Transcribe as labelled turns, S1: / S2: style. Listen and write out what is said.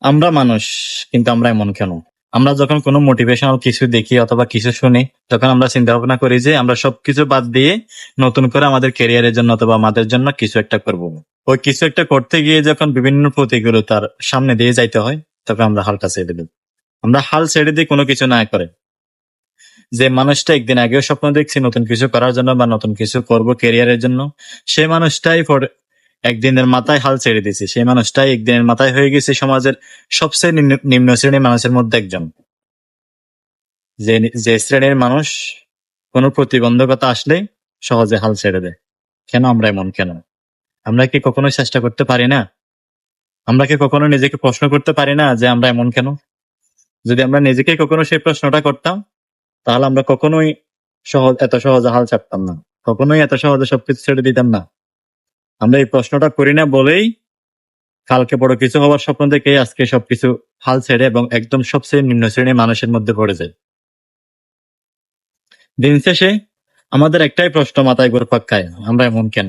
S1: আমরা মানুষ, কিন্তু আমরা এমন কেন? আমরা যখন কোনো মোটিভেশনাল কিছু দেখি অথবা কিছু শুনি, তখন আমরা চিন্তা ভাবনা করি যে আমরা সবকিছু বাদ দিয়ে নতুন করে আমাদের ক্যারিয়ারের জন্য অথবা আমাদের জন্য কিছু একটা করব। ওই কিছু একটা করতে গিয়ে যখন বিভিন্ন প্রতিকূলতার সামনে দিয়ে যাইতে হয়, তখন আমরা হালটা ছেড়ে দিই। আমরা হাল ছেড়ে দিই কোনো কিছু না করে। যে মানুষটা একদিন আগেও স্বপ্ন দেখছি নতুন কিছু করার জন্য বা নতুন কিছু করব ক্যারিয়ারের জন্য, সেই মানুষটাই একদিনের মাথায় হাল ছেড়ে দিয়েছে। সেই মানুষটাই একদিনের মাথায় হয়ে গেছে সমাজের সবচেয়ে নিম্ন শ্রেণীর মানুষের মধ্যে একজন। যে যে শ্রেণীর মানুষ কোনো প্রতিবন্ধকতা আসলে সহজে হাল ছেড়ে দেয়। কেন আমরা এমন কেন? আমরা কি কখনো চেষ্টা করতে পারি না? আমরা কি কখনো নিজেকে প্রশ্ন করতে পারি না যে আমরা এমন কেন? যদি আমরা নিজেকে কখনো সেই প্রশ্নটা করতাম, তাহলে আমরা কখনোই এত সহজে হাল ছাড়তাম না। কখনোই এত সহজে সবকিছু ছেড়ে দিতাম না। আমরা এই প্রশ্নটা করি না বলেই কালকে বড় কিছু হওয়ার স্বপ্ন দেখেই আজকে সবকিছু হাল ছেড়ে এবং একদম সবচেয়ে নিম্ন শ্রেণীর মানুষের মধ্যে পড়ে যায়। দিন শেষে আমাদের একটাই প্রশ্ন মাথায় ঘুরপাক খায়, আমরা এমন কেন?